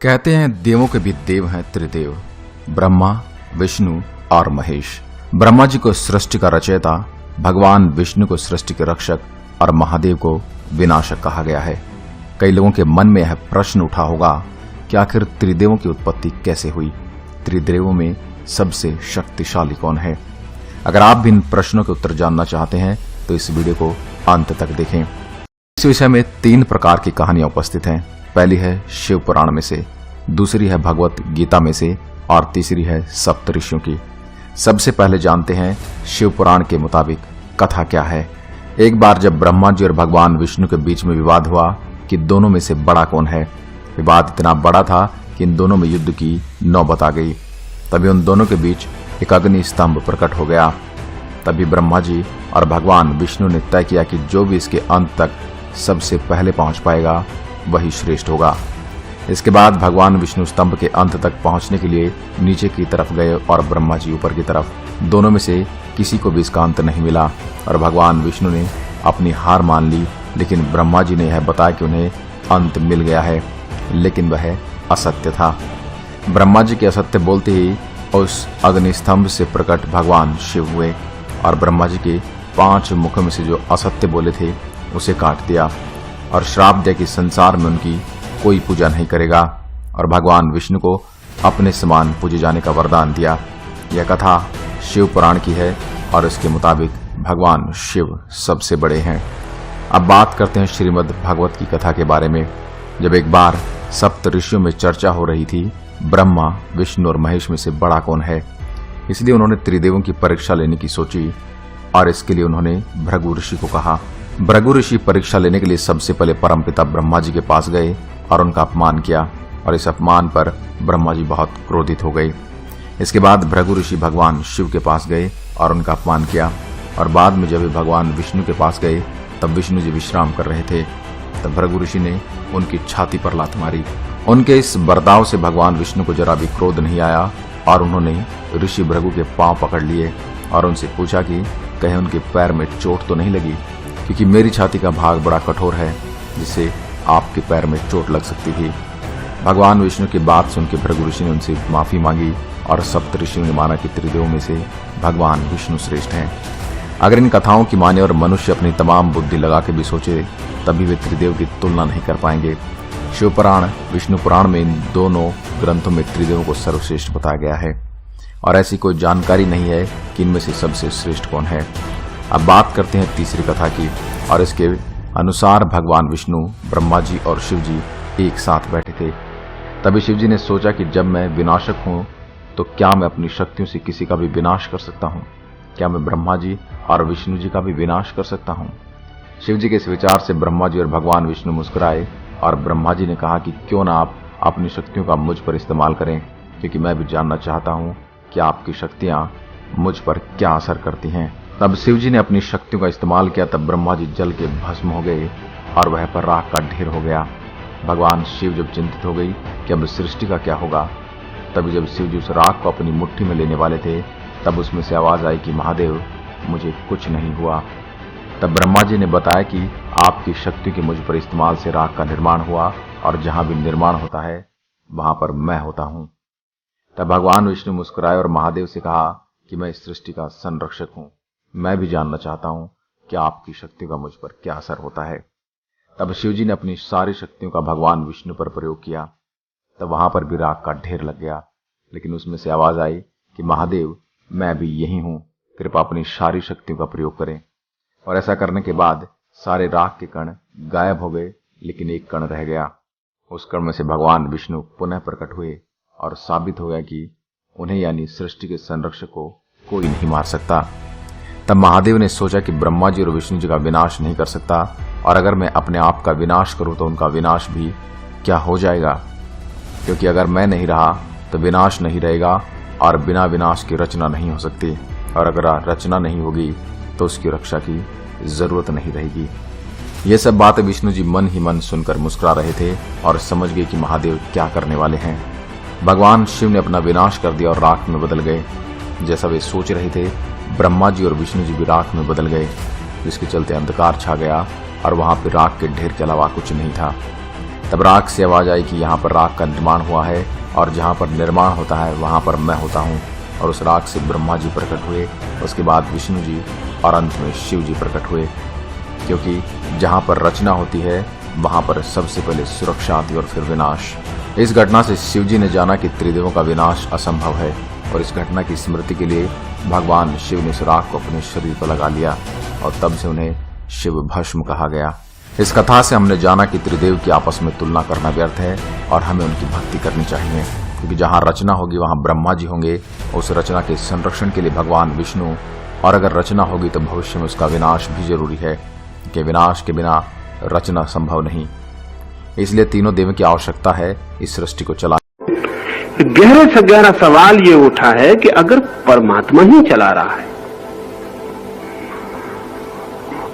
कहते हैं देवों के भी देव हैं त्रिदेव, ब्रह्मा, विष्णु और महेश। ब्रह्मा जी को सृष्टि का रचयिता, भगवान विष्णु को सृष्टि के रक्षक और महादेव को विनाशक कहा गया है। कई लोगों के मन में यह प्रश्न उठा होगा कि आखिर त्रिदेवों की उत्पत्ति कैसे हुई, त्रिदेवों में सबसे शक्तिशाली कौन है। अगर आप भी इन प्रश्नों के उत्तर जानना चाहते हैं तो इस वीडियो को अंत तक देखें। इस विषय में 3 प्रकार की कहानियां उपस्थित हैं। पहली है शिव पुराण में से, दूसरी है भगवत गीता में से और तीसरी है सप्त ऋषियों की। सबसे पहले जानते हैं शिव पुराण के मुताबिक कथा क्या है। एक बार जब ब्रह्मा जी और भगवान विष्णु के बीच में विवाद हुआ कि दोनों में से बड़ा कौन है। विवाद इतना बड़ा था कि इन दोनों में युद्ध की नौबत आ गई। तभी उन दोनों के बीच एक अग्नि स्तंभ प्रकट हो गया। तभी ब्रह्मा जी और भगवान विष्णु ने तय किया कि जो भी इसके अंत तक सबसे पहले पहुंच पाएगा वही श्रेष्ठ होगा। इसके बाद भगवान विष्णु स्तंभ के अंत तक पहुंचने के लिए नीचे की तरफ गए और ब्रह्मा जी ऊपर की तरफ। दोनों में से किसी को भी इसका अंत नहीं मिला और भगवान विष्णु ने अपनी हार मान ली। लेकिन ब्रह्मा जी ने यह बताया कि उन्हें अंत मिल गया है, लेकिन वह असत्य था। ब्रह्मा जी के असत्य बोलते ही उस अग्नि स्तंभ से प्रकट भगवान शिव हुए और ब्रह्मा जी के 5 मुखों में से जो असत्य बोले थे उसे काट दिया और श्राप दिया कि संसार में उनकी कोई पूजा नहीं करेगा और भगवान विष्णु को अपने समान पूजे जाने का वरदान दिया। यह कथा शिव पुराण की है और इसके मुताबिक भगवान शिव सबसे बड़े हैं। अब बात करते हैं श्रीमद् भागवत की कथा के बारे में। जब एक बार सप्त ऋषियों में चर्चा हो रही थी ब्रह्मा, विष्णु और महेश में से बड़ा कौन है, इसलिए उन्होंने त्रिदेवों की परीक्षा लेने की सोची और इसके लिए उन्होंने भृगु ऋषि को कहा। भृगु ऋषि परीक्षा लेने के लिए सबसे पहले परमपिता ब्रह्मा जी के पास गए और उनका अपमान किया और इस अपमान पर ब्रह्मा जी बहुत क्रोधित हो गए। इसके बाद भृगु ऋषि भगवान शिव के पास गए और उनका अपमान किया और बाद में जब वे भगवान विष्णु के पास गए तब विष्णु जी विश्राम कर रहे थे। तब भृगु ऋषि ने उनकी छाती पर लात मारी। उनके इस बर्ताव से भगवान विष्णु को जरा भी क्रोध नहीं आया और उन्होंने ऋषि भृगु के पांव पकड़ लिए और उनसे पूछा कि कहीं उनके पैर में चोट तो नहीं लगी, क्योंकि मेरी छाती का भाग बड़ा कठोर है जिससे आपके पैर में चोट लग सकती थी। भगवान विष्णु की बात सुनकर भृगु ऋषि ने उनसे माफी मांगी और सप्त ऋषियों ने माना कि त्रिदेवों में से भगवान विष्णु श्रेष्ठ हैं। अगर इन कथाओं की माने और मनुष्य अपनी तमाम बुद्धि लगा के भी सोचे तभी वे त्रिदेव की तुलना नहीं कर पाएंगे। शिव पुराण, विष्णु पुराण में इन दोनों ग्रंथों में त्रिदेवों को सर्वश्रेष्ठ बताया गया है और ऐसी कोई जानकारी नहीं है कि इनमें से सबसे श्रेष्ठ कौन है। अब बात करते हैं तीसरी कथा की और इसके अनुसार भगवान विष्णु, ब्रह्मा जी और शिव जी एक साथ बैठे थे। तभी शिव जी ने सोचा कि जब मैं विनाशक हूं तो क्या मैं अपनी शक्तियों से किसी का भी विनाश कर सकता हूं? क्या मैं ब्रह्मा जी और विष्णु जी का भी विनाश कर सकता हूं? शिव जी के इस विचार से ब्रह्मा जी और भगवान विष्णु मुस्कुराए और ब्रह्मा जी ने कहा कि क्यों ना आप अपनी शक्तियों का मुझ पर इस्तेमाल करें, क्योंकि मैं भी जानना चाहता हूं कि आपकी शक्तियां मुझ पर क्या असर करती हैं। तब शिव जी ने अपनी शक्तियों का इस्तेमाल किया। तब ब्रह्मा जी जल के भस्म हो गए और वह पर राख का ढेर हो गया। भगवान शिव जब चिंतित हो गई कि अब सृष्टि का क्या होगा, तभी जब शिव जी उस राख को अपनी मुट्ठी में लेने वाले थे तब उसमें से आवाज आई कि महादेव, मुझे कुछ नहीं हुआ। तब ब्रह्मा जी ने बताया कि आपकी शक्ति के मुझ पर इस्तेमाल से राख का निर्माण हुआ और जहां भी निर्माण होता है वहां पर मैं होता हूं। तब भगवान विष्णु मुस्कुराए और महादेव से कहा कि मैं इस सृष्टि का संरक्षक हूं, मैं भी जानना चाहता हूं कि आपकी शक्ति का मुझ पर क्या असर होता है। तब शिव जी ने अपनी सारी शक्तियों का भगवान विष्णु पर प्रयोग किया। तब वहां पर भी राख का ढेर लग गया, लेकिन उसमें से आवाज आई कि महादेव, मैं भी यही हूं, कृपया अपनी सारी शक्तियों का प्रयोग करें। और ऐसा करने के बाद सारे राख के कण गायब हो गए, लेकिन एक कण रह गया। उस कण में से भगवान विष्णु पुनः प्रकट हुए और साबित हो गया कि उन्हें यानी सृष्टि के संरक्षक को कोई नहीं मार सकता। तब महादेव ने सोचा कि ब्रह्मा जी और विष्णु जी का विनाश नहीं कर सकता और अगर मैं अपने आप का विनाश करूं तो उनका विनाश भी क्या हो जाएगा, क्योंकि अगर मैं नहीं रहा तो विनाश नहीं रहेगा और बिना विनाश की रचना नहीं हो सकती और अगर रचना नहीं होगी तो उसकी रक्षा की जरूरत नहीं रहेगी। ये सब बातें विष्णु जी मन ही मन सुनकर मुस्कुरा रहे थे और समझ गए कि महादेव क्या करने वाले हैं। भगवान शिव ने अपना विनाश कर दिया और राख में बदल गए। जैसा वे सोच रहे थे ब्रह्मा जी और विष्णु जी भी राख में बदल गए, जिसके चलते अंधकार छा गया और वहां पर राख के ढेर के अलावा कुछ नहीं था। तब राग से आवाज आई कि यहाँ पर राग का निर्माण हुआ है और जहाँ पर निर्माण होता है वहाँ पर मैं होता हूँ। और उस राग से ब्रह्मा जी प्रकट हुए, उसके बाद विष्णु जी और अंत में शिव जी प्रकट हुए। क्योंकि जहाँ पर रचना होती है वहाँ पर सबसे पहले सुरक्षा आती और फिर विनाश। इस घटना से शिव जी ने जाना कि त्रिदेवों का विनाश असंभव है और इस घटना की स्मृति के लिए भगवान शिव ने उस राग को अपने शरीर पर लगा लिया और तब से उन्हें शिव भस्म कहा गया। इस कथा से हमने जाना कि त्रिदेव की आपस में तुलना करना व्यर्थ है और हमें उनकी भक्ति करनी चाहिए, क्योंकि जहाँ रचना होगी वहाँ ब्रह्मा जी होंगे। उस रचना के संरक्षण के लिए भगवान विष्णु, और अगर रचना होगी तो भविष्य में उसका विनाश भी जरूरी है, कि विनाश के बिना रचना संभव नहीं। इसलिए तीनों देवों की आवश्यकता है इस सृष्टि को चला। गहरे से गहरा सवाल ये उठा है कि अगर परमात्मा ही चला रहा है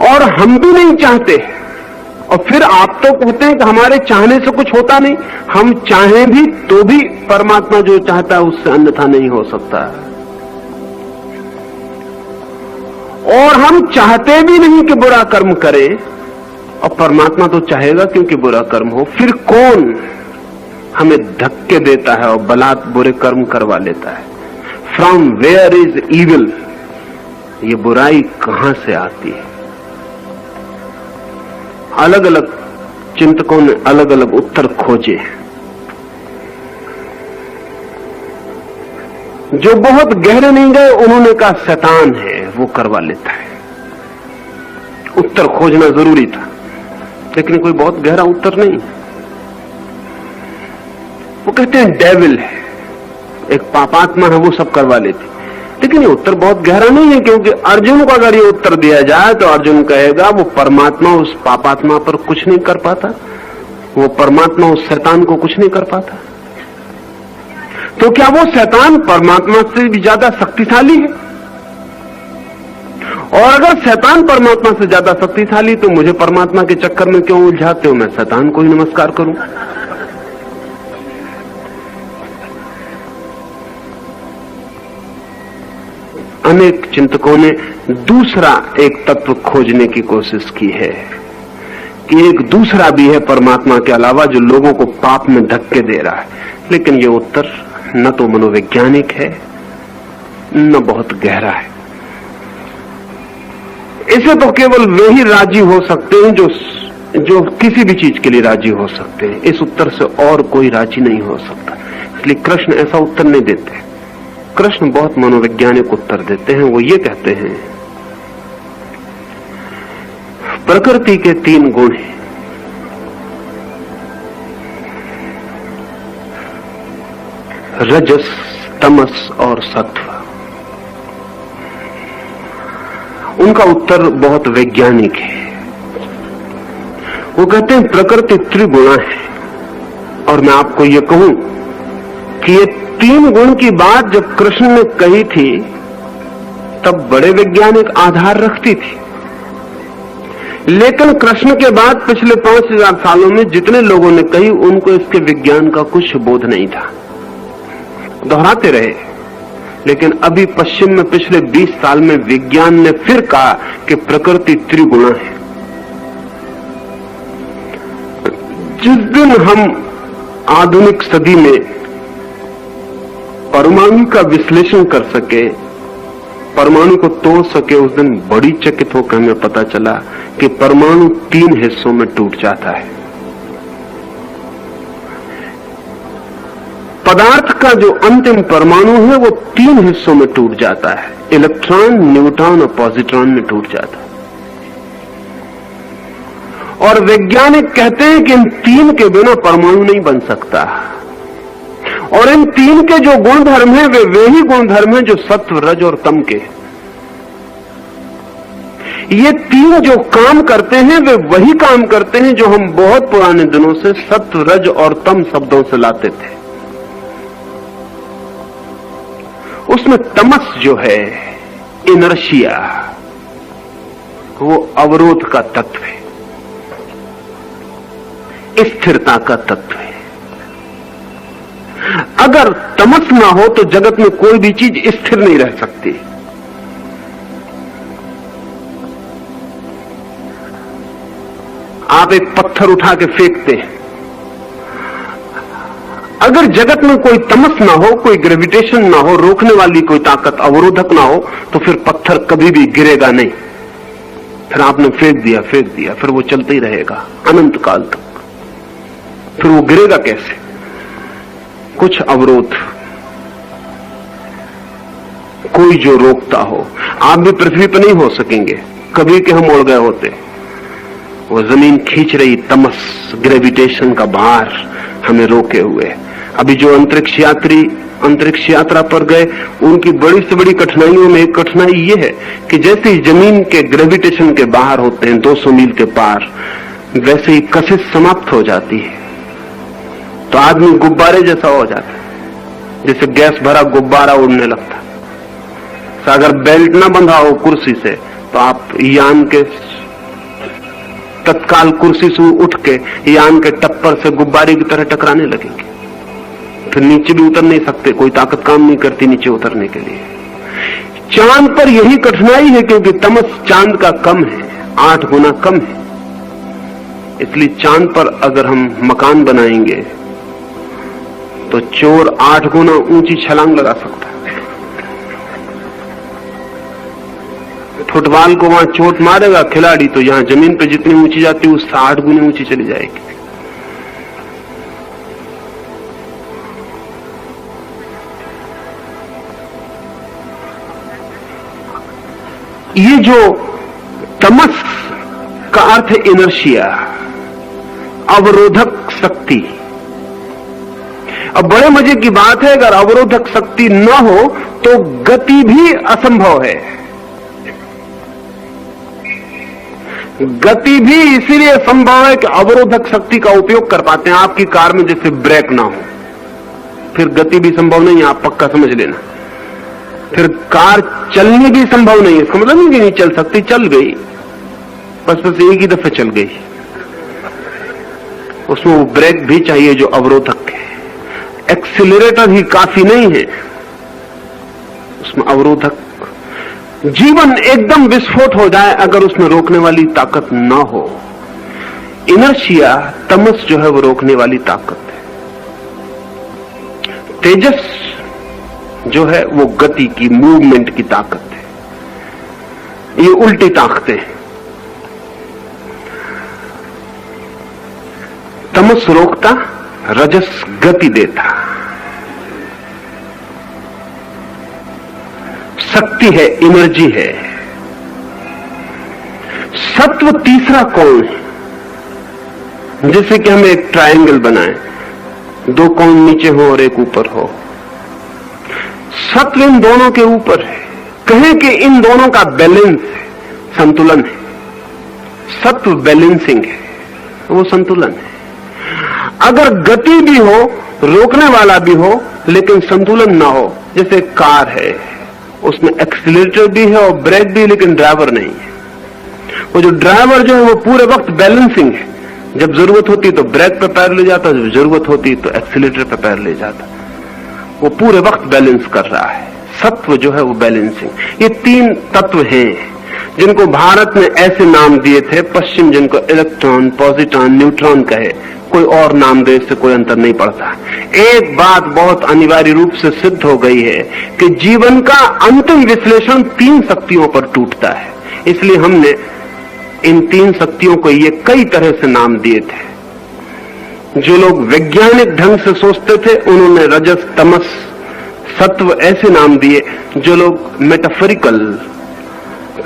और हम भी नहीं चाहते, और फिर आप तो कहते हैं कि हमारे चाहने से कुछ होता नहीं, हम चाहें भी तो भी परमात्मा जो चाहता है उससे अन्यथा नहीं हो सकता। और हम चाहते भी नहीं कि बुरा कर्म करें, और परमात्मा तो चाहेगा क्योंकि बुरा कर्म हो। फिर कौन हमें धक्के देता है और बलात् बुरे कर्म करवा लेता है? फ्रॉम वेयर इज इविल, ये बुराई कहां से आती है? अलग अलग चिंतकों ने अलग अलग उत्तर खोजे। जो बहुत गहरे नहीं गए उन्होंने कहा शैतान है, वो करवा लेता है। उत्तर खोजना जरूरी था, लेकिन कोई बहुत गहरा उत्तर नहीं। वो कहते हैं डेविल है, एक पापात्मा है, वो सब करवा लेती। लेकिन ये उत्तर बहुत गहरा नहीं है, क्योंकि अर्जुन को अगर ये उत्तर दिया जाए तो अर्जुन कहेगा वो परमात्मा उस पापात्मा पर कुछ नहीं कर पाता, वो परमात्मा उस शैतान को कुछ नहीं कर पाता। तो क्या वो शैतान परमात्मा से भी ज्यादा शक्तिशाली है? और अगर शैतान परमात्मा से ज्यादा शक्तिशाली तो मुझे परमात्मा के चक्कर में क्यों उलझाते हो? मैं शैतान को ही नमस्कार करूं। अनेक चिंतकों ने दूसरा एक तत्व खोजने की कोशिश की है कि एक दूसरा भी है परमात्मा के अलावा जो लोगों को पाप में धक्के दे रहा है, लेकिन ये उत्तर न तो मनोवैज्ञानिक है न बहुत गहरा है। इसे तो केवल वे ही राजी हो सकते हैं जो किसी भी चीज के लिए राजी हो सकते हैं। इस उत्तर से और कोई राजी नहीं हो सकता। इसलिए कृष्ण ऐसा उत्तर नहीं देते। कृष्ण बहुत मनोवैज्ञानिक उत्तर देते हैं। वो ये कहते हैं, प्रकृति के 3 गुण हैं, रजस, तमस और सत्व। उनका उत्तर बहुत वैज्ञानिक है। वो कहते हैं प्रकृति त्रिगुणा है, और मैं आपको ये कहूं कि ये 3 गुण की बात जब कृष्ण ने कही थी तब बड़े वैज्ञानिक आधार रखती थी। लेकिन कृष्ण के बाद पिछले 5000 सालों में जितने लोगों ने कही उनको इसके विज्ञान का कुछ बोध नहीं था, दोहराते रहे। लेकिन अभी पश्चिम में पिछले 20 साल में विज्ञान ने फिर कहा कि प्रकृति त्रिगुणा है। जिस दिन हम आधुनिक सदी में परमाणु का विश्लेषण कर सके, परमाणु को तोड़ सके, उस दिन बड़ी चकित होकर हमें पता चला कि परमाणु 3 हिस्सों में टूट जाता है। पदार्थ का जो अंतिम परमाणु है वो 3 हिस्सों में टूट जाता है, इलेक्ट्रॉन, न्यूट्रॉन और पॉजिट्रॉन में टूट जाता है। और वैज्ञानिक कहते हैं कि इन 3 के बिना परमाणु नहीं बन सकता। और इन 3 के जो गुण धर्म है वे ही गुण धर्म है जो सत्व, रज और तम के। ये 3 जो काम करते हैं वे वही काम करते हैं जो हम बहुत पुराने दिनों से सत्व, रज और तम शब्दों से लाते थे। उसमें तमस जो है, इनर्शिया, वो अवरोध का तत्व है, स्थिरता का तत्व है। अगर तमस ना हो तो जगत में कोई भी चीज स्थिर नहीं रह सकती। आप एक पत्थर उठा के फेंकते हैं, अगर जगत में कोई तमस ना हो, कोई ग्रेविटेशन ना हो, रोकने वाली कोई ताकत, अवरोधक ना हो, तो फिर पत्थर कभी भी गिरेगा नहीं। फिर आपने फेंक दिया, फिर वो चलते ही रहेगा अनंत काल तक। फिर वो गिरेगा कैसे? कुछ अवरोध, कोई जो रोकता हो। आप भी पृथ्वी पर नहीं हो सकेंगे, कभी के हम उड़ गए होते। वो जमीन खींच रही तमस, ग्रेविटेशन का भार हमें रोके हुए। अभी जो अंतरिक्ष यात्री अंतरिक्ष यात्रा पर गए, उनकी बड़ी से बड़ी कठिनाइयों में एक कठिनाई ये है कि जैसे ही जमीन के ग्रेविटेशन के बाहर होते हैं 200 मील के पार, वैसे ही कशिश समाप्त हो जाती है, तो आदमी गुब्बारे जैसा हो जाता है, जैसे गैस भरा गुब्बारा उड़ने लगता। तो अगर बेल्ट ना बंधा हो कुर्सी से, तो आप यान के तत्काल कुर्सी से उठ के यान के टप्पर से गुब्बारे की तरह टकराने लगेंगे। फिर नीचे भी उतर नहीं सकते, कोई ताकत काम नहीं करती नीचे उतरने के लिए। चांद पर यही कठिनाई है, क्योंकि तमस चांद का कम है, 8 गुना कम है। इसलिए चांद पर अगर हम मकान बनाएंगे तो चोर 8 गुना ऊंची छलांग लगा सकता है। फुटबॉल को वहां चोट मारेगा खिलाड़ी, तो यहां जमीन पे जितनी ऊंची जाती है उससे 8 गुनी ऊंची चली जाएगी। ये जो तमस का अर्थ है इनर्शिया, अवरोधक शक्ति। अब बड़े मजे की बात है, अगर अवरोधक शक्ति न हो तो गति भी असंभव है। गति भी इसीलिए संभव है कि अवरोधक शक्ति का उपयोग कर पाते हैं। आपकी कार में जैसे ब्रेक ना हो, फिर गति भी संभव नहीं है, आप पक्का समझ लेना। फिर कार चलनी भी संभव नहीं है, इसका मतलब नहीं कि नहीं चल सकती, चल गई, बस एक ही दफे चल गई। उसमें वो ब्रेक भी चाहिए जो अवरोधक है। एक्सीलरेटर ही काफी नहीं है, उसमें अवरोधक। जीवन एकदम विस्फोट हो जाए अगर उसमें रोकने वाली ताकत ना हो। इनर्शिया, तमस जो है वो रोकने वाली ताकत है। तेजस जो है वो गति की, मूवमेंट की ताकत है। ये उल्टी ताकतें हैं। तमस रोकता, रजस गति देता। शक्ति है, एनर्जी है। सत्व तीसरा कौन है? जैसे कि हम एक ट्रायंगल बनाएं, 2 कोण नीचे हो और एक ऊपर हो। सत्व इन दोनों के ऊपर है। कहें कि इन दोनों का बैलेंस है, संतुलन है। सत्व बैलेंसिंग है, वो संतुलन है। अगर गति भी हो, रोकने वाला भी हो, लेकिन संतुलन ना हो, जैसे कार है, उसमें एक्सीलरेटर भी है और ब्रेक भी, लेकिन ड्राइवर नहीं है। वो जो ड्राइवर जो है वो पूरे वक्त बैलेंसिंग है। जब जरूरत होती तो ब्रेक पे पैर ले जाता, जब जरूरत होती तो एक्सीलरेटर पे पैर ले जाता। वो पूरे वक्त बैलेंस कर रहा है। सत्व जो है वो बैलेंसिंग। ये 3 तत्व हैं जिनको भारत ने ऐसे नाम दिए थे, पश्चिम जिनको इलेक्ट्रॉन, पॉजिट्रॉन, न्यूट्रॉन कहे। कोई और नाम दे, इससे कोई अंतर नहीं पड़ता। एक बात बहुत अनिवार्य रूप से सिद्ध हो गई है कि जीवन का अंतिम विश्लेषण 3 शक्तियों पर टूटता है। इसलिए हमने इन 3 शक्तियों को ये कई तरह से नाम दिए थे। जो लोग वैज्ञानिक ढंग से सोचते थे उन्होंने रजस, तमस, सत्व ऐसे नाम दिए। जो लोग मेटाफोरिकल,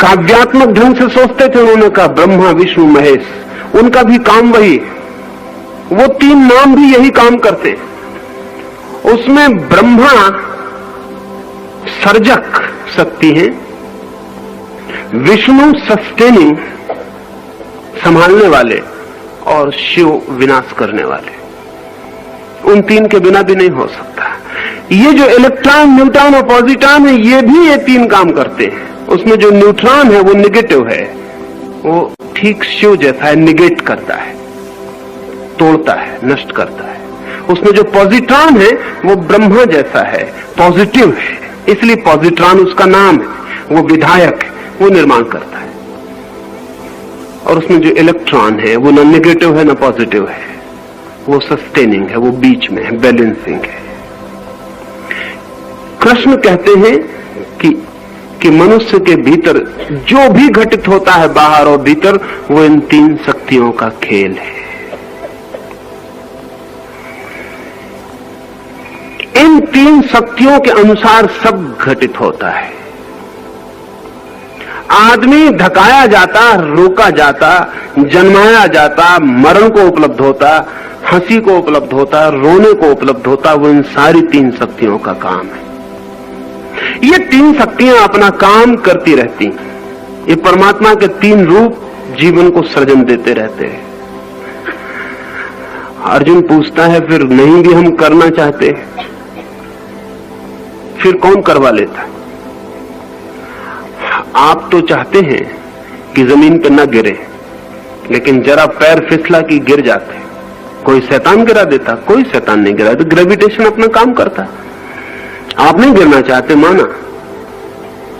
काव्यात्मक ढंग से सोचते थे उन्होंने कहा ब्रह्मा, विष्णु, महेश। उनका भी काम वही, वो 3 नाम भी यही काम करते हैं। उसमें ब्रह्मा सर्जक शक्ति है, विष्णु सस्टेनिंग, संभालने वाले, और शिव विनाश करने वाले। उन 3 के बिना भी नहीं हो सकता। ये जो इलेक्ट्रॉन, न्यूट्रॉन और पॉजिट्रॉन है, ये भी ये 3 काम करते हैं। उसमें जो न्यूट्रॉन है वो निगेटिव है, वो ठीक शिव जैसा है, निगेट करता है, तोड़ता है, नष्ट करता है। उसमें जो पॉजिट्रॉन है वो ब्रह्मा जैसा है, पॉजिटिव है, इसलिए पॉजिट्रॉन उसका नाम है। वो विधायक है, वो निर्माण करता है। और उसमें जो इलेक्ट्रॉन है वो न नेगेटिव है न पॉजिटिव है, वो सस्टेनिंग है, वो बीच में है, बैलेंसिंग है। कृष्ण कहते हैं कि मनुष्य के भीतर जो भी घटित होता है बाहर और भीतर, वो इन तीन शक्तियों का खेल है। इन तीन शक्तियों के अनुसार सब घटित होता है। आदमी धकाया जाता, रोका जाता, जन्माया जाता, मरण को उपलब्ध होता, हंसी को उपलब्ध होता, रोने को उपलब्ध होता, वो इन सारी तीन शक्तियों का काम है। ये तीन शक्तियां अपना काम करती रहती। ये परमात्मा के तीन रूप जीवन को सृजन देते रहते हैं। अर्जुन पूछता है, फिर नहीं भी हम करना चाहते, फिर कौन करवा लेता? आप तो चाहते हैं कि जमीन पर न गिरे, लेकिन जरा पैर फिसला कि गिर जाते। कोई शैतान गिरा देता? कोई शैतान नहीं गिरा। तो ग्रेविटेशन अपना काम करता। आप नहीं गिरना चाहते, माना,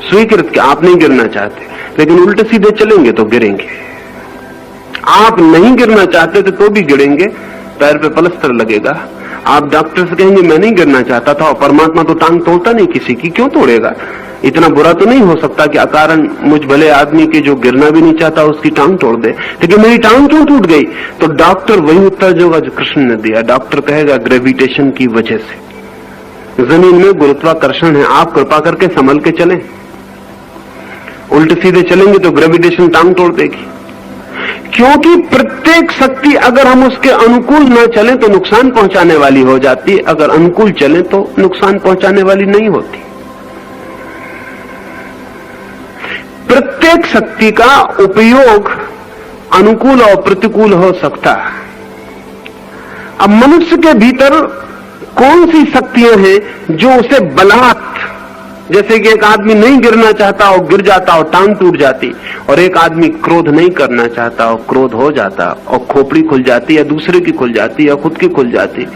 स्वीकृत कि आप नहीं गिरना चाहते, लेकिन उल्टे सीधे चलेंगे तो गिरेंगे। आप नहीं गिरना चाहते थे तो भी गिरेंगे, पैर पे पलस्तर लगेगा। आप डॉक्टर से कहेंगे मैं नहीं गिरना चाहता था, और परमात्मा तो टांग तोड़ता नहीं किसी की, क्यों तोड़ेगा? इतना बुरा तो नहीं हो सकता कि अकारण मुझ भले आदमी के जो गिरना भी नहीं चाहता उसकी टांग तोड़ दे। लेकिन मेरी टांग क्यों टूट गई? तो डॉक्टर वही उत्तर देगा जो कृष्ण ने दिया। डॉक्टर कहेगा ग्रेविटेशन की वजह से, जमीन में गुरुत्वाकर्षण है, आप कृपा करके संभल के चलें। उल्टे सीधे चलेंगे तो ग्रेविटेशन टांग तोड़ देगी। क्योंकि प्रत्येक शक्ति अगर हम उसके अनुकूल न चलें तो नुकसान पहुंचाने वाली हो जाती, अगर अनुकूल चलें तो नुकसान पहुंचाने वाली नहीं होती। प्रत्येक शक्ति का उपयोग अनुकूल और प्रतिकूल हो सकता है। अब मनुष्य के भीतर कौन सी शक्तियां हैं जो उसे बलात्, जैसे कि एक आदमी नहीं गिरना चाहता और गिर जाता और टांग टूट जाती, और एक आदमी क्रोध नहीं करना चाहता और क्रोध हो जाता और खोपड़ी खुल जाती, या दूसरे की खुल जाती या खुद की खुल जाती।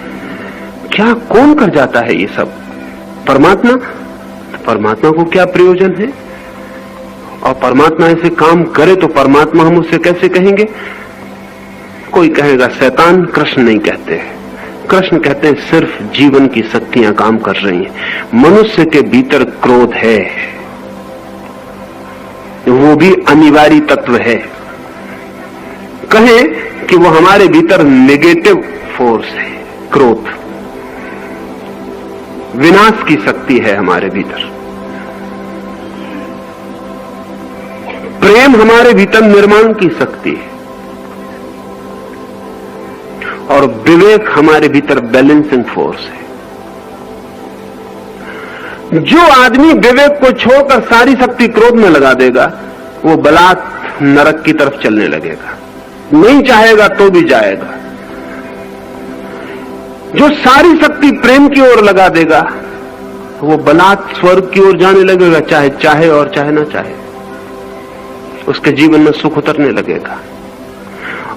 क्या कौन कर जाता है ये सब? परमात्मा। तो परमात्मा को क्या प्रयोजन है? और परमात्मा ऐसे काम करे तो परमात्मा हम उससे कैसे कहेंगे? कोई कहेगा शैतान, कृष्ण नहीं कहते। कृष्ण कहते हैं सिर्फ जीवन की शक्तियां काम कर रही हैं। मनुष्य के भीतर क्रोध है, वो भी अनिवार्य तत्व है। कहें कि वो हमारे भीतर नेगेटिव फोर्स है। क्रोध विनाश की शक्ति है हमारे भीतर। प्रेम हमारे भीतर निर्माण की शक्ति है, और विवेक हमारे भीतर बैलेंसिंग फोर्स है। जो आदमी विवेक को छोड़कर सारी शक्ति क्रोध में लगा देगा, वो बलात् नरक की तरफ चलने लगेगा, नहीं चाहेगा तो भी जाएगा। जो सारी शक्ति प्रेम की ओर लगा देगा, वो बलात् स्वर्ग की ओर जाने लगेगा, चाहे चाहे और चाहे ना चाहे। उसके जीवन में सुख उतरने लगेगा।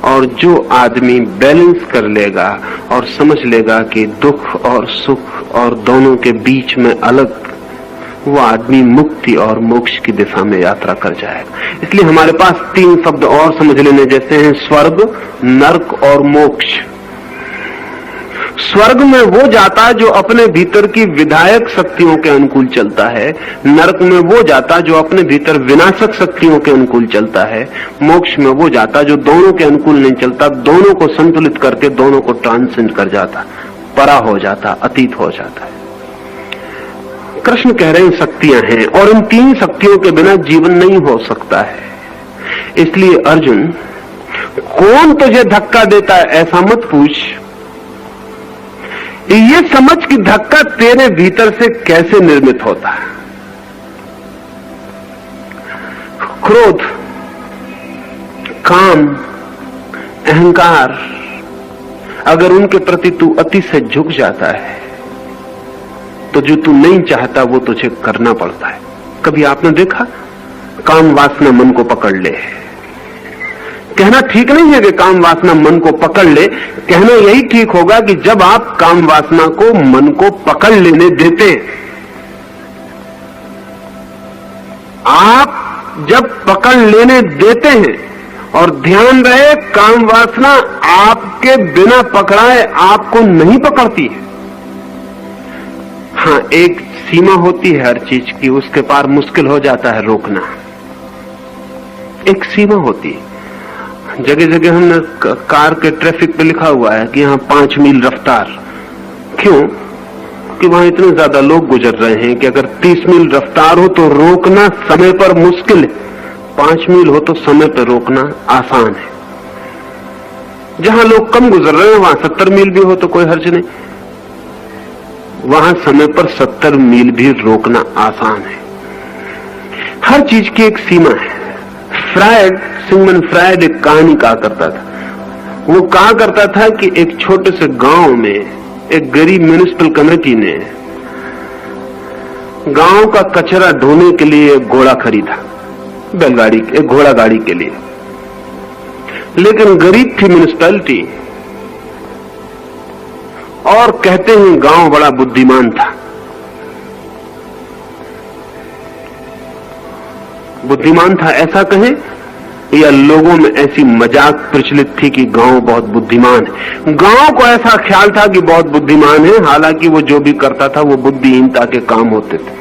और जो आदमी बैलेंस कर लेगा और समझ लेगा कि दुख और सुख और दोनों के बीच में अलग, वो आदमी मुक्ति और मोक्ष की दिशा में यात्रा कर जाएगा। इसलिए हमारे पास तीन शब्द और समझ लेने जैसे हैं, स्वर्ग, नरक और मोक्ष। स्वर्ग में वो जाता जो अपने भीतर की विधायक शक्तियों के अनुकूल चलता है, नरक में वो जाता जो अपने भीतर विनाशक शक्तियों के अनुकूल चलता है, मोक्ष में वो जाता जो दोनों के अनुकूल नहीं चलता, दोनों को संतुलित करके दोनों को ट्रांसेंड कर जाता, परा हो जाता, अतीत हो जाता है। कृष्ण कह रहे हैं शक्तियां हैं, और इन तीन शक्तियों के बिना जीवन नहीं हो सकता है। इसलिए अर्जुन, कौन तुझे धक्का देता है ऐसा मत पूछ, ये समझ कि धक्का तेरे भीतर से कैसे निर्मित होता है। क्रोध, काम, अहंकार, अगर उनके प्रति तू अतिशय झुक जाता है तो जो तू नहीं चाहता वो तुझे करना पड़ता है। कभी आपने देखा काम वासना मन को पकड़ ले? कहना ठीक नहीं है कि काम वासना मन को पकड़ ले, कहना यही ठीक होगा कि जब आप काम वासना को मन को पकड़ लेने देते, आप जब पकड़ लेने देते हैं और ध्यान रहे, काम वासना आपके बिना पकड़ाए आपको नहीं पकड़ती है। हाँ, एक सीमा होती है हर चीज की, उसके पार मुश्किल हो जाता है रोकना। एक सीमा होती है। जगह जगह हमने कार के ट्रैफिक पे लिखा हुआ है कि यहां 5 मील रफ्तार। क्यों? कि वहां इतने ज्यादा लोग गुजर रहे हैं कि अगर 30 मील रफ्तार हो तो रोकना समय पर मुश्किल है, 5 मील हो तो समय पर रोकना आसान है। जहां लोग कम गुजर रहे हैं वहां 70 मील भी हो तो कोई हर्ज नहीं, वहां समय पर 70 मील भी रोकना आसान है। हर चीज की एक सीमा है। सिगमंड फ्रायड एक कहानी कहा करता था। वो कहा करता था कि एक छोटे से गांव में एक गरीब म्युनिसिपल कमेटी ने गांव का कचरा ढोने के लिए एक घोड़ा खरीदा, बैलगाड़ी, एक घोड़ा गाड़ी के लिए। लेकिन गरीब थी म्युनिसिपैलिटी, और कहते हैं गांव बड़ा बुद्धिमान था। बुद्धिमान था ऐसा कहें, या लोगों में ऐसी मजाक प्रचलित थी कि गांव बहुत बुद्धिमान है। गांव को ऐसा ख्याल था कि बहुत बुद्धिमान है, हालांकि वो जो भी करता था वो बुद्धिहीनता के काम होते थे।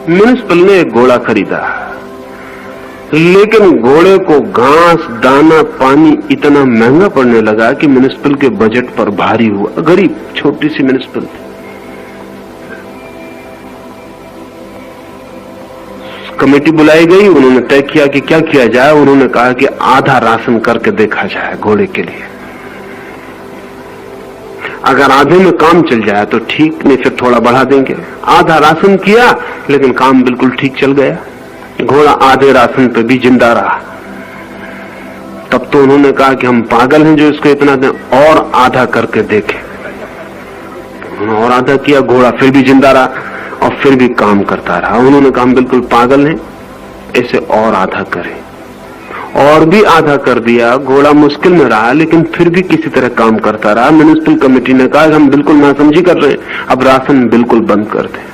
म्युनिसिपल ने एक घोड़ा खरीदा, लेकिन घोड़े को घास, दाना, पानी इतना महंगा पड़ने लगा कि म्युनिसिपल के बजट पर भारी हुआ। गरीब छोटी सी म्युनिसिपल थी। कमेटी बुलाई गई, उन्होंने तय किया कि क्या किया जाए। उन्होंने कहा कि आधा राशन करके देखा जाए घोड़े के लिए। अगर आधे में काम चल जाए तो ठीक, नहीं फिर थोड़ा बढ़ा देंगे। आधा राशन किया, लेकिन काम बिल्कुल ठीक चल गया। घोड़ा आधे राशन पे भी जिंदा रहा। तब तो उन्होंने कहा कि हम पागल हैं जो इसको इतना दें, और आधा करके देखें। और आधा किया, घोड़ा फिर भी जिंदा रहा और फिर भी काम करता रहा। उन्होंने कहा हम बिल्कुल पागल हैं, इसे और आधा करें। और भी आधा कर दिया। घोड़ा मुश्किल में रहा, लेकिन फिर भी किसी तरह काम करता रहा। म्युनिसिपल कमेटी ने कहा हम बिल्कुल नासमझी कर रहे हैं, अब राशन बिल्कुल बंद कर दें।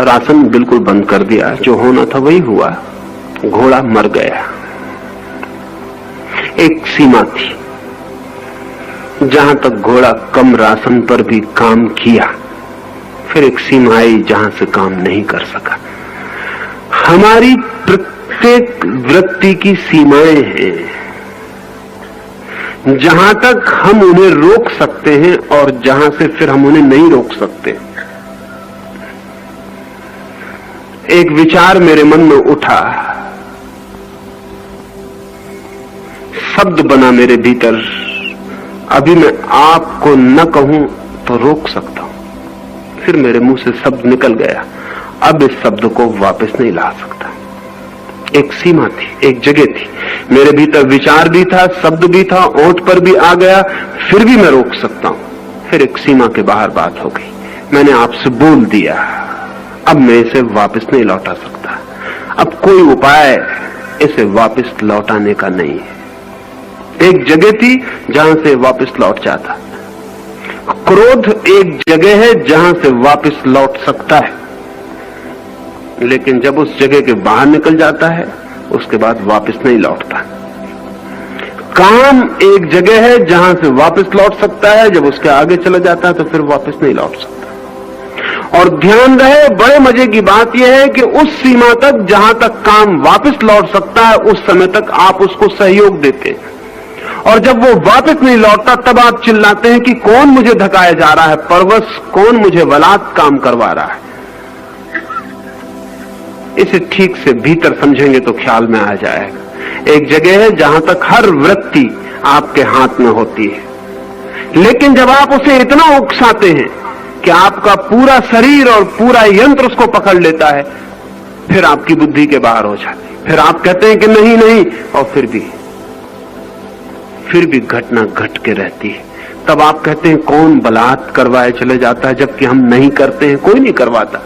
राशन बिल्कुल बंद कर दिया। जो होना था वही हुआ, घोड़ा मर गया। एक सीमा थी जहां तक घोड़ा कम राशन पर भी काम किया, फिर एक सीमा आई जहां से काम नहीं कर सका। हमारी प्रत्येक वृत्ति की सीमाएं हैं, जहां तक हम उन्हें रोक सकते हैं और जहां से फिर हम उन्हें नहीं रोक सकते। एक विचार मेरे मन में उठा, शब्द बना मेरे भीतर। अभी मैं आपको न कहूं तो रोक सकता हूं, फिर मेरे मुंह से शब्द निकल गया, अब इस शब्द को वापस नहीं ला सकता। एक सीमा थी, एक जगह थी, मेरे भीतर विचार भी था, शब्द भी था, ओंठ पर भी आ गया, फिर भी मैं रोक सकता हूं। फिर एक सीमा के बाहर बात हो गई, मैंने आपसे बोल दिया, अब मैं इसे वापस नहीं लौटा सकता। अब कोई उपाय इसे वापस लौटाने का नहीं है। एक जगह थी जहां से वापस लौट जाता। क्रोध एक जगह है जहां से वापस लौट सकता है, लेकिन जब उस जगह के बाहर निकल जाता है उसके बाद वापस नहीं लौटता। काम एक जगह है जहां से वापस लौट सकता है, जब उसके आगे चला जाता है तो फिर वापस नहीं लौट सकता। और ध्यान रहे, बड़े मजे की बात यह है कि उस सीमा तक जहां तक काम वापस लौट सकता है उस समय तक आप उसको सहयोग देते हैं, और जब वो वापस नहीं लौटता तब आप चिल्लाते हैं कि कौन मुझे धकाया जा रहा है, परवश कौन मुझे बलात् काम करवा रहा है। इसे ठीक से भीतर समझेंगे तो ख्याल में आ जाएगा। एक जगह है जहां तक हर वृत्ति आपके हाथ में होती है, लेकिन जब आप उसे इतना उकसाते हैं कि आपका पूरा शरीर और पूरा यंत्र उसको पकड़ लेता है, फिर आपकी बुद्धि के बाहर हो जाती है। फिर आप कहते हैं कि नहीं नहीं, और फिर भी घटना घट के रहती है। तब आप कहते हैं कौन बलात् करवाए चले जाता है, जबकि हम नहीं करते हैं, कोई नहीं करवाता।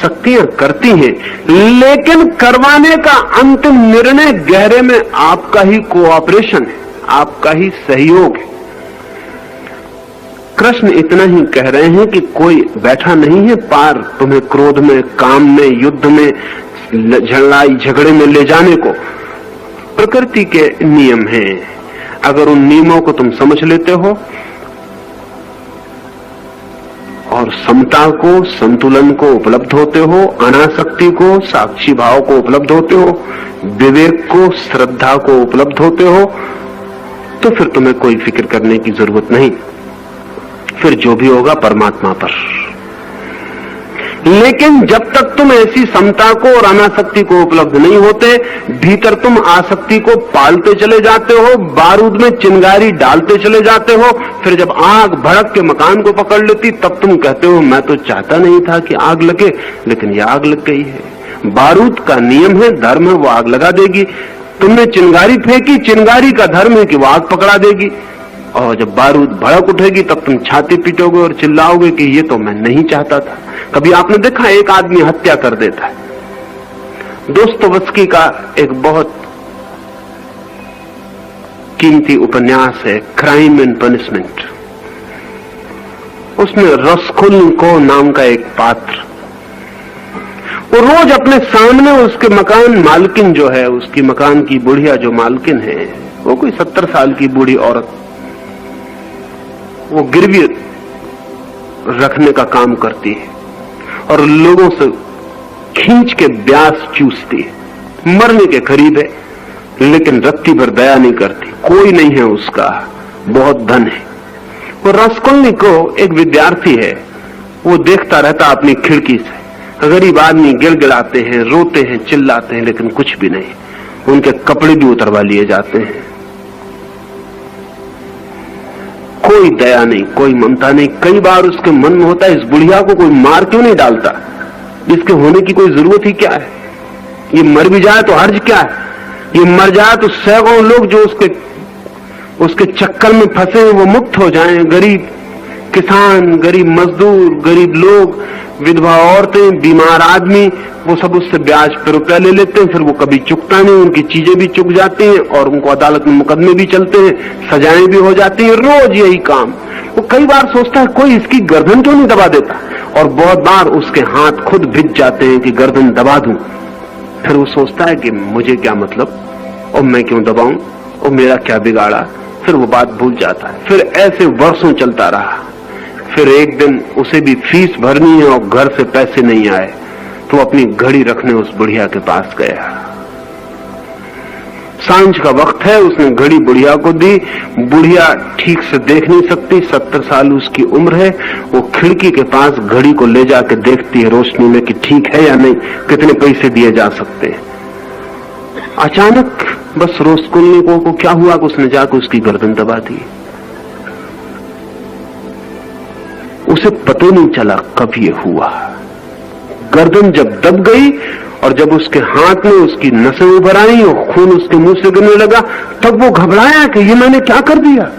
शक्तियां करती हैं, लेकिन करवाने का अंतिम निर्णय गहरे में आपका ही कोऑपरेशन है, आपका ही सहयोग है। कृष्ण इतना ही कह रहे हैं कि कोई बैठा नहीं है पार तुम्हें क्रोध में, काम में, युद्ध में, लड़ाई झगड़े में ले जाने को। प्रकृति के नियम हैं, अगर उन नियमों को तुम समझ लेते हो और समता को, संतुलन को उपलब्ध होते हो, अनासक्ति को, साक्षी भाव को उपलब्ध होते हो, विवेक को, श्रद्धा को उपलब्ध होते हो, तो फिर तुम्हें कोई फिक्र करने की जरूरत नहीं। फिर जो भी होगा परमात्मा पर। लेकिन जब तक तुम ऐसी समता को और अनासक्ति को उपलब्ध नहीं होते, भीतर तुम आसक्ति को पालते चले जाते हो, बारूद में चिंगारी डालते चले जाते हो। फिर जब आग भड़क के मकान को पकड़ लेती, तब तुम कहते हो मैं तो चाहता नहीं था कि आग लगे, लेकिन यह आग लग गई है। बारूद का नियम है, धर्म है, वो आग लगा देगी। तुमने चिंगारी फेंकी, चिंगारी का धर्म है कि वो आग पकड़ा देगी। और जब बारूद भड़क उठेगी, तब तुम छाती पीटोगे और चिल्लाओगे कि ये तो मैं नहीं चाहता था। कभी आपने देखा एक आदमी हत्या कर देता है। दोस्तोयेवस्की का एक बहुत कीमती उपन्यास है, क्राइम एंड पनिशमेंट। उसमें रस्कोल्निकोव नाम का एक पात्र, वो रोज अपने सामने उसके मकान मालकिन जो है, उसकी मकान की बुढ़िया जो मालकिन है, वो कोई 70 साल की बूढ़ी औरत, वो गिरवी रखने का काम करती है और लोगों से खींच के ब्याज चूसती है। मरने के करीब है, लेकिन रत्ती भर दया नहीं करती। कोई नहीं है उसका, बहुत धन है। वो रस्कोल्निकोव एक विद्यार्थी है, वो देखता रहता अपनी खिड़की से। गरीब आदमी गिड़गिड़ाते हैं, रोते हैं, चिल्लाते हैं, लेकिन कुछ भी नहीं। उनके कपड़े भी उतरवा लिए जाते हैं। कोई दया नहीं, कोई ममता नहीं। कई बार उसके मन में होता है, इस बुढ़िया को कोई मार क्यों नहीं डालता, इसके होने की कोई जरूरत ही क्या है। ये मर भी जाए तो हर्ज क्या है। ये मर जाए तो सैकड़ों लोग जो उसके चक्कर में फंसे हैं वो मुक्त हो जाएं। गरीब किसान, गरीब मजदूर, गरीब लोग, विधवा औरतें, बीमार आदमी, वो सब उससे ब्याज पे रुपया ले लेते हैं। फिर वो कभी चुकता नहीं, उनकी चीजें भी चुक जाती हैं और उनको अदालत में मुकदमे भी चलते हैं, सजाएं भी हो जाती हैं। रोज यही काम। वो कई बार सोचता है कोई इसकी गर्दन क्यों नहीं दबा देता, और बहुत बार उसके हाथ खुद भिज जाते हैं कि गर्दन दबा दूं। फिर वो सोचता है कि मुझे क्या मतलब, और मैं क्यों दबाऊं, और मेरा क्या बिगाड़ा। फिर वो बात भूल जाता है। फिर ऐसे वर्षों चलता रहा। फिर एक दिन उसे भी फीस भरनी है और घर से पैसे नहीं आए, तो अपनी घड़ी रखने उस बुढ़िया के पास गया। सांझ का वक्त है, उसने घड़ी बुढ़िया को दी। बुढ़िया ठीक से देख नहीं सकती, 70 साल उसकी उम्र है। वो खिड़की के पास घड़ी को ले जाकर देखती है रोशनी में कि ठीक है या नहीं, कितने पैसे दिए जा सकते हैं। अचानक बस रस्कोल्निकोव को क्या हुआ कि उसने जाकर उसकी गर्दन दबा दी। उसे पता नहीं चला कब ये हुआ। गर्दन जब दब गई और जब उसके हाथ में उसकी नसें उभर आई और खून उसके मुंह से गिरने लगा, तब वो घबराया कि ये मैंने क्या कर दिया।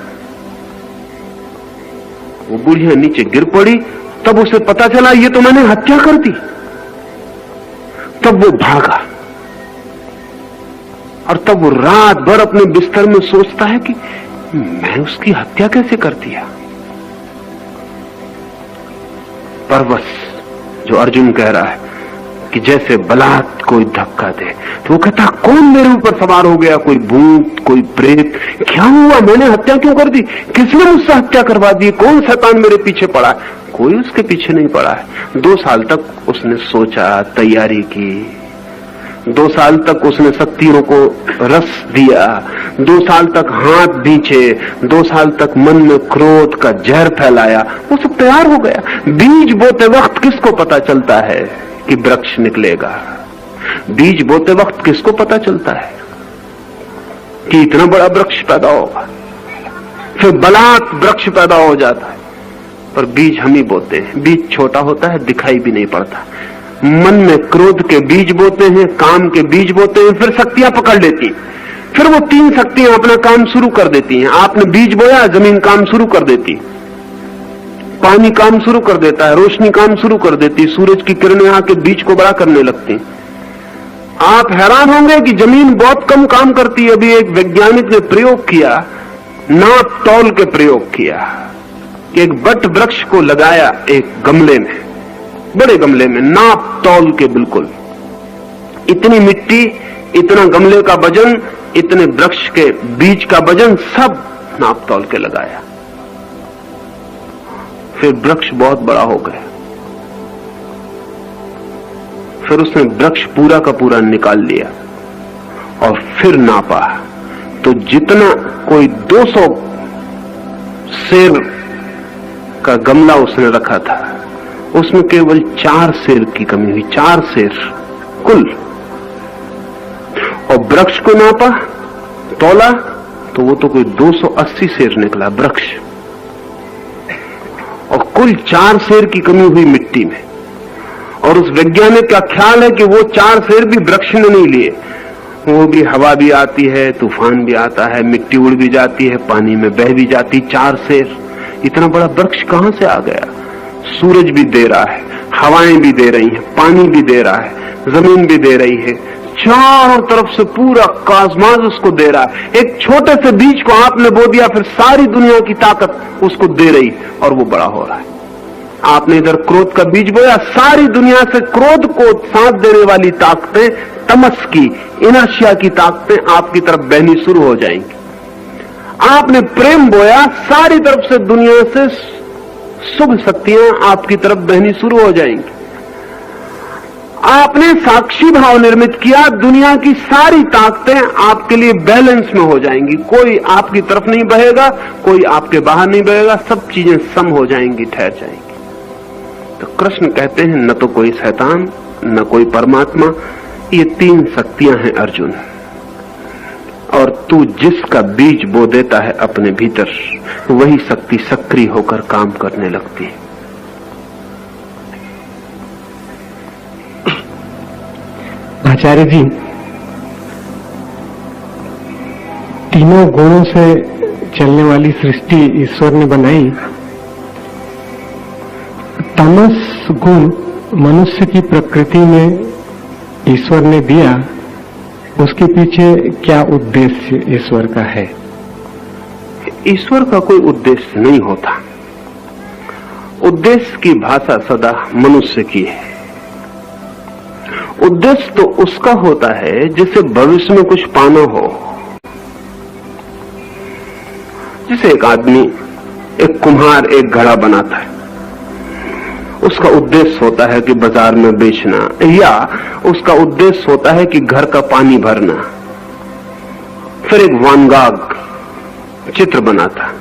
वो बुढ़िया नीचे गिर पड़ी, तब उसे पता चला ये तो मैंने हत्या कर दी। तब वो भागा और तब वो रात भर अपने बिस्तर में सोचता है कि मैं उसकी हत्या कैसे कर दिया। परवश जो अर्जुन कह रहा है कि जैसे बलात् कोई धक्का दे, तो वो कहता कौन मेरे ऊपर सवार हो गया, कोई भूत, कोई प्रेत, क्या हुआ, मैंने हत्या क्यों कर दी, किसने मुझसे हत्या करवा दी, कौन शैतान मेरे पीछे पड़ा है। कोई उसके पीछे नहीं पड़ा है। 2 साल तक उसने सोचा, तैयारी की, 2 साल तक उसने शक्तियों को रस दिया, 2 साल तक हाथ भींचे, 2 साल तक मन में क्रोध का जहर फैलाया। वो सब तैयार हो गया। बीज बोते वक्त किसको पता चलता है कि वृक्ष निकलेगा। बीज बोते वक्त किसको पता चलता है कि इतना बड़ा वृक्ष पैदा होगा। फिर बलात् वृक्ष पैदा हो जाता है, पर बीज हम ही बोते हैं। बीज छोटा होता है, दिखाई भी नहीं पड़ता। मन में क्रोध के बीज बोते हैं, काम के बीज बोते हैं, फिर शक्तियां पकड़ लेती हैं। फिर वो 3 शक्तियां अपना काम शुरू कर देती हैं। आपने बीज बोया, जमीन काम शुरू कर देती, पानी काम शुरू कर देता है, रोशनी काम शुरू कर देती, सूरज की किरणें आके बीज को बड़ा करने लगती। आप हैरान होंगे कि जमीन बहुत कम काम करती है। अभी एक वैज्ञानिक ने प्रयोग किया, नाप तौल के प्रयोग किया। एक वट वृक्ष को लगाया एक गमले में, बड़े गमले में, नाप तौल के बिल्कुल, इतनी मिट्टी, इतना गमले का वजन, इतने वृक्ष के बीज का वजन सब नाप तौल के लगाया। फिर वृक्ष बहुत बड़ा हो गया। फिर उसने वृक्ष पूरा का पूरा निकाल लिया और फिर नापा तो जितना कोई 200 सेर का गमला उसने रखा था उसमें केवल 4 सेर की कमी हुई, 4 सेर कुल। और वृक्ष को नापा, तोला तो वो तो कोई 280 सेर निकला वृक्ष, और कुल 4 सेर की कमी हुई मिट्टी में। और उस वैज्ञानिक का ख्याल है कि वो 4 सेर भी वृक्ष ने नहीं लिए, वो भी हवा भी आती है, तूफान भी आता है, मिट्टी उड़ भी जाती है, पानी में बह भी जाती। 4 सेर, इतना बड़ा वृक्ष कहां से आ गया? सूरज भी दे रहा है, हवाएं भी दे रही हैं, पानी भी दे रहा है, जमीन भी दे रही है, चारों तरफ से पूरा कास्मास उसको दे रहा है। एक छोटे से बीज को आपने बो दिया, फिर सारी दुनिया की ताकत उसको दे रही और वो बड़ा हो रहा है। आपने इधर क्रोध का बीज बोया, सारी दुनिया से क्रोध को साथ देने वाली ताकतें, तमस की, इनर्शिया की ताकतें आपकी तरफ बहनी शुरू हो जाएंगी। आपने प्रेम बोया, सारी तरफ से दुनिया से शुभ शक्तियां आपकी तरफ बहनी शुरू हो जाएंगी। आपने साक्षी भाव निर्मित किया, दुनिया की सारी ताकतें आपके लिए बैलेंस में हो जाएंगी। कोई आपकी तरफ नहीं बहेगा, कोई आपके बाहर नहीं बहेगा, सब चीजें सम हो जाएंगी, ठहर जाएंगी। तो कृष्ण कहते हैं न तो कोई शैतान न कोई परमात्मा, ये 3 शक्तियां हैं अर्जुन। और तू जिसका बीज बो देता है अपने भीतर, वही शक्ति सक्रिय होकर काम करने लगती है। आचार्य जी, तीनों गुणों से चलने वाली सृष्टि ईश्वर ने बनाई। तमस गुण मनुष्य की प्रकृति में ईश्वर ने दिया, उसके पीछे क्या उद्देश्य ईश्वर का है? ईश्वर का कोई उद्देश्य नहीं होता। उद्देश्य की भाषा सदा मनुष्य की है। उद्देश्य तो उसका होता है जिसे भविष्य में कुछ पाना हो। जैसे एक आदमी, एक कुम्हार एक घड़ा बनाता है, उसका उद्देश्य होता है कि बाजार में बेचना, या उसका उद्देश्य होता है कि घर का पानी भरना। फिर एक वान गाग चित्र बनाता।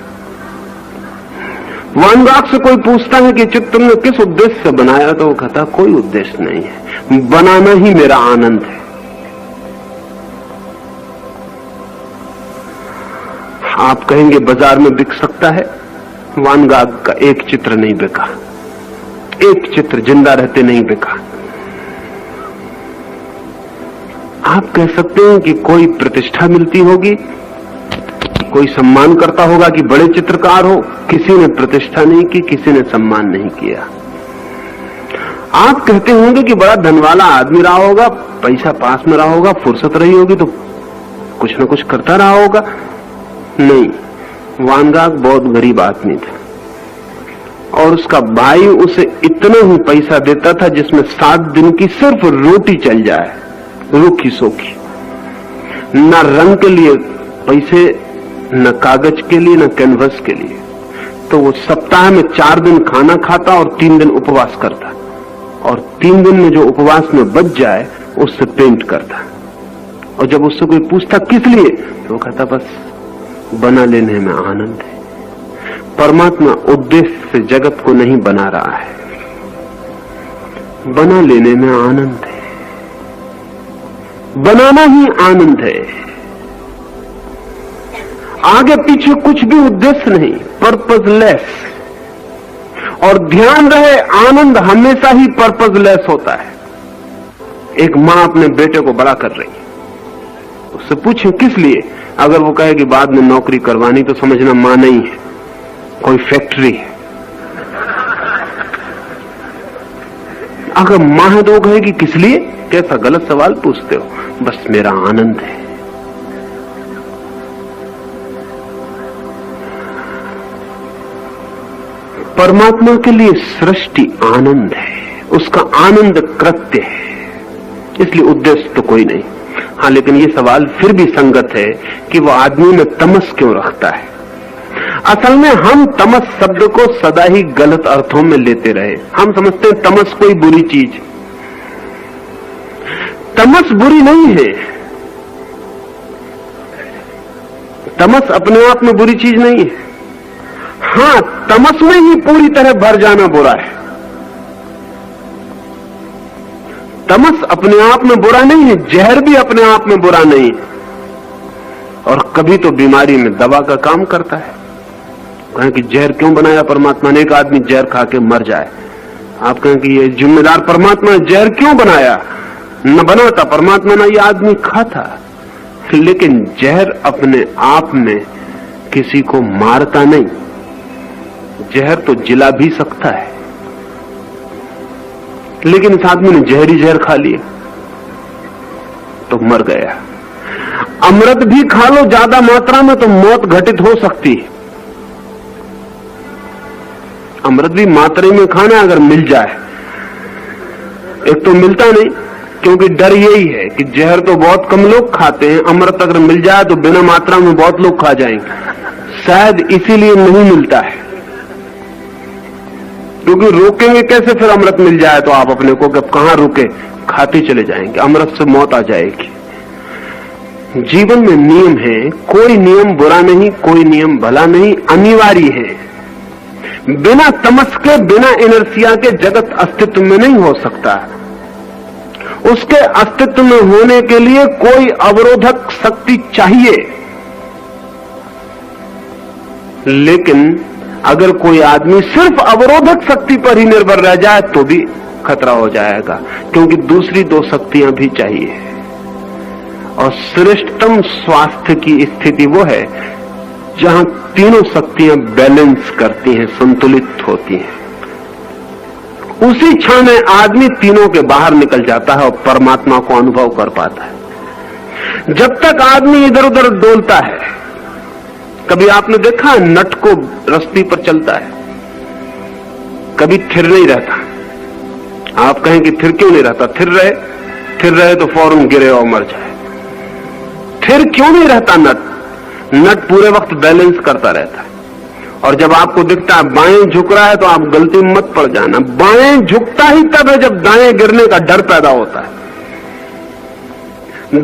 वान गाग से कोई पूछता है कि चित्र तुमने किस उद्देश्य से बनाया, तो वो कहता कोई उद्देश्य नहीं है, बनाना ही मेरा आनंद है। आप कहेंगे बाजार में बिक सकता है, वान गाग का एक चित्र नहीं बिका, एक चित्र जिंदा रहते नहीं बिका। आप कह सकते हैं कि कोई प्रतिष्ठा मिलती होगी, कोई सम्मान करता होगा कि बड़े चित्रकार हो। किसी ने प्रतिष्ठा नहीं की, किसी ने सम्मान नहीं किया। आप कहते होंगे कि बड़ा धनवाला आदमी रहा होगा, पैसा पास में रहा होगा, फुर्सत रही होगी तो कुछ न कुछ करता रहा होगा। नहीं, वान गाग बहुत गरीब आदमी था और उसका भाई उसे इतना ही पैसा देता था जिसमें 7 दिन की सिर्फ रोटी चल जाए, रूखी सोखी। न रंग के लिए पैसे, न कागज के लिए, न कैनवस के लिए। तो वो सप्ताह में 4 दिन खाना खाता और 3 दिन उपवास करता, और 3 दिन में जो उपवास में बच जाए उससे पेंट करता। और जब उससे कोई पूछता किस लिए, तो वो कहता बस बना लेने में आनंद है। परमात्मा उद्देश्य से जगत को नहीं बना रहा है, बना लेने में आनंद है, बनाना ही आनंद है। आगे पीछे कुछ भी उद्देश्य नहीं, पर्पजलेस। और ध्यान रहे, आनंद हमेशा ही पर्पजलेस होता है। एक मां अपने बेटे को बड़ा कर रही है, उससे पूछे किस लिए? अगर वो कहे कि बाद में नौकरी करवानी, तो समझना मां नहीं है, कोई फैक्ट्री है। अगर मां है तो वो कहेगी किस लिए? कैसा गलत सवाल पूछते हो? बस मेरा आनंद है। परमात्मा के लिए सृष्टि आनंद है, उसका आनंद कृत्य है। इसलिए उद्देश्य तो कोई नहीं। हाँ, लेकिन ये सवाल फिर भी संगत है कि वो आदमी में तमस क्यों रखता है। असल में हम तमस शब्द को सदा ही गलत अर्थों में लेते रहे। हम समझते हैं तमस कोई बुरी चीज। तमस बुरी नहीं है, तमस अपने आप में बुरी चीज नहीं है। हां, तमस में ही पूरी तरह भर जाना बुरा है। तमस अपने आप में बुरा नहीं है, जहर भी अपने आप में बुरा नहीं है। और कभी तो बीमारी में दवा का काम करता है। कहें कि जहर क्यों बनाया परमात्मा ने, एक आदमी जहर खा के मर जाए, आप कहें कि ये जिम्मेदार परमात्मा ने जहर क्यों बनाया? न बनाता परमात्मा, ना ये आदमी खाता। लेकिन जहर अपने आप में किसी को मारता नहीं। जहर तो जिला भी सकता है, लेकिन इस आदमी ने जहरी जहर खा लिया तो मर गया। अमृत भी खा लो ज्यादा मात्रा में तो मौत घटित हो सकती है। अमृत भी मात्रा में खाना अगर मिल जाए। एक तो मिलता नहीं, क्योंकि डर यही है कि जहर तो बहुत कम लोग खाते हैं, अमृत अगर मिल जाए तो बिना मात्रा में बहुत लोग खा जाएंगे। शायद इसीलिए नहीं मिलता है, क्योंकि रोकेंगे कैसे फिर अमृत मिल जाए तो आप अपने को कब कहां रुके, खाते चले जाएंगे, अमृत से मौत आ जाएगी। जीवन में नियम है, कोई नियम बुरा नहीं, कोई नियम भला नहीं, अनिवार्य है। बिना तमस के, बिना इनर्सिया के जगत अस्तित्व में नहीं हो सकता। उसके अस्तित्व में होने के लिए कोई अवरोधक शक्ति चाहिए। लेकिन अगर कोई आदमी सिर्फ अवरोधक शक्ति पर ही निर्भर रह जाए तो भी खतरा हो जाएगा, क्योंकि दूसरी दो शक्तियां भी चाहिए। और श्रेष्ठतम स्वास्थ्य की स्थिति वो है जहां तीनों शक्तियां बैलेंस करती हैं, संतुलित होती हैं। उसी क्षण में आदमी तीनों के बाहर निकल जाता है और परमात्मा को अनुभव कर पाता है। जब तक आदमी इधर उधर डोलता है, कभी आपने देखा नट को रस्सी पर चलता है, कभी थिर नहीं रहता। आप कहें कि थिर क्यों नहीं रहता? थिर रहे तो फौरन गिरे और मर जाए। थिर क्यों नहीं रहता नट? नट पूरे वक्त बैलेंस करता रहता है। और जब आपको दिखता है बाएं झुक रहा है तो आप गलती में मत पड़ जाना। बाएं झुकता ही तब है जब दाएं गिरने का डर पैदा होता है।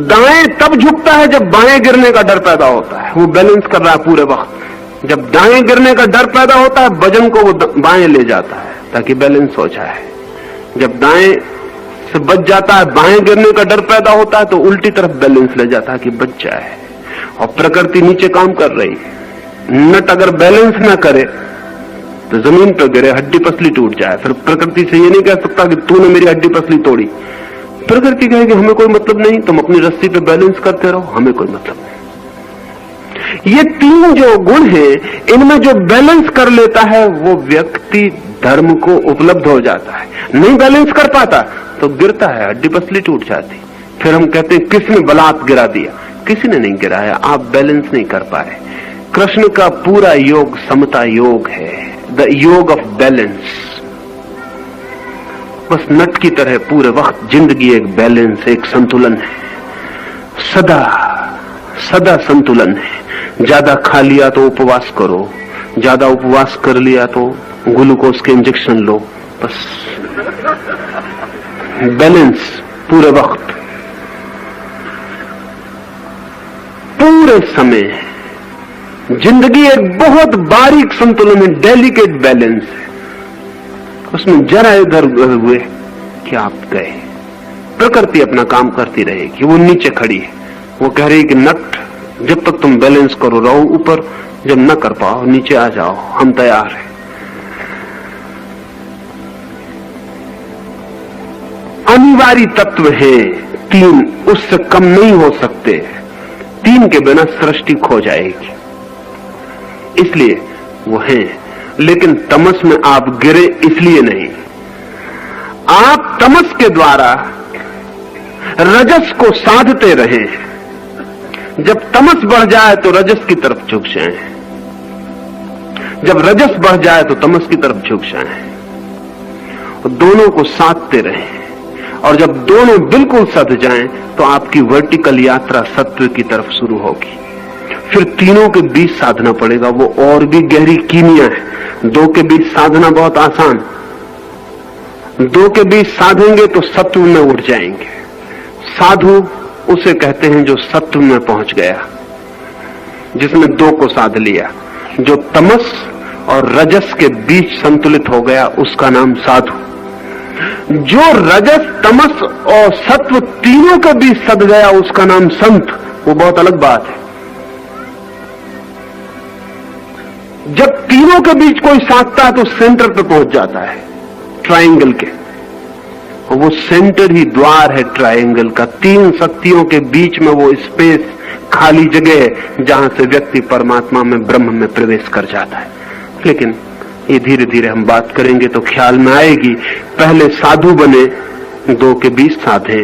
दाएं तब झुकता है जब बाएं गिरने का डर पैदा होता है। वो बैलेंस कर रहा है पूरे वक्त। जब दाएं गिरने का डर पैदा होता है, वजन को वो बाएं ले जाता है ताकि बैलेंस हो जाए। जब दाएं से बच जाता है, बाएं गिरने का डर पैदा होता है, तो उल्टी तरफ बैलेंस ले जाता है कि बच जाए। और प्रकृति नीचे काम कर रही है। नट अगर बैलेंस ना करे तो जमीन पर गिरे, हड्डी पसली टूट जाए। फिर प्रकृति से ये नहीं कह सकता कि तूने मेरी हड्डी पसली तोड़ी। प्रकृति कहेगी हमें कोई मतलब नहीं, तुम अपनी रस्सी पे बैलेंस करते रहो, हमें कोई मतलब नहीं। ये तीन जो गुण हैं, इनमें जो बैलेंस कर लेता है वो व्यक्ति धर्म को उपलब्ध हो जाता है। नहीं बैलेंस कर पाता तो गिरता है, हड्डी पसली टूट जाती। फिर हम कहते हैं किसने बलात् गिरा दिया? किसी ने नहीं गिराया, आप बैलेंस नहीं कर पाए। कृष्ण का पूरा योग समता योग है, द योग ऑफ बैलेंस। बस नट की तरह पूरे वक्त जिंदगी एक बैलेंस, एक संतुलन है, सदा सदा संतुलन है। ज्यादा खा लिया तो उपवास करो, ज्यादा उपवास कर लिया तो ग्लूकोज के इंजेक्शन लो, बस बैलेंस पूरे वक्त, पूरे समय। जिंदगी एक बहुत बारीक संतुलन है, डेलिकेट बैलेंस है। उसमें जरा इधर हुए कि आप गए। प्रकृति अपना काम करती रहेगी, वो नीचे खड़ी है, वो कह रही कि नट जब तक तुम बैलेंस करो रहो ऊपर, जब न कर पाओ नीचे आ जाओ, हम तैयार हैं। अनिवार्य तत्व है तीन, उससे कम नहीं हो सकते। तीन के बिना सृष्टि खो जाएगी, इसलिए वो है। लेकिन तमस में आप गिरे इसलिए नहीं। आप तमस के द्वारा रजस को साधते रहे। जब तमस बढ़ जाए तो रजस की तरफ झुक जाएं, जब रजस बढ़ जाए तो तमस की तरफ झुक जाएं। और दोनों को साधते रहे। और जब दोनों बिल्कुल सध जाएं तो आपकी वर्टिकल यात्रा सत्व की तरफ शुरू होगी। फिर तीनों के बीच साधना पड़ेगा, वो और भी गहरी कीमिया है। दो के बीच साधना बहुत आसान, दो के बीच साधेंगे तो सत्व में उठ जाएंगे। साधु उसे कहते हैं जो सत्व में पहुंच गया, जिसने दो को साध लिया। जो तमस और रजस के बीच संतुलित हो गया उसका नाम साधु। जो रजस तमस और सत्व तीनों के बीच सध गया उसका नाम संत। वो बहुत अलग बात है। जब तीनों के बीच कोई साधता है तो सेंटर पे पहुंच जाता है, ट्रायंगल के। और वो सेंटर ही द्वार है ट्रायंगल का। तीन शक्तियों के बीच में वो स्पेस, खाली जगह है जहां से व्यक्ति परमात्मा में, ब्रह्म में प्रवेश कर जाता है। लेकिन ये धीरे धीरे हम बात करेंगे तो ख्याल में आएगी। पहले साधु बने, दो के बीच साधे,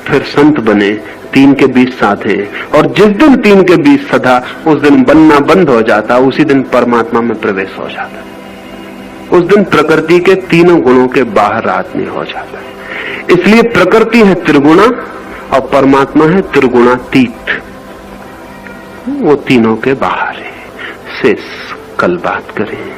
फिर संत बने, तीन के बीच साधे, और जिस दिन तीन के बीच सधा उस दिन बनना बंद हो जाता, उसी दिन परमात्मा में प्रवेश हो जाता। उस दिन प्रकृति के तीनों गुणों के बाहर आदमी हो जाता है। इसलिए प्रकृति है त्रिगुणा और परमात्मा है त्रिगुणातीत। वो तीनों के बाहर है। शेष कल बात करें।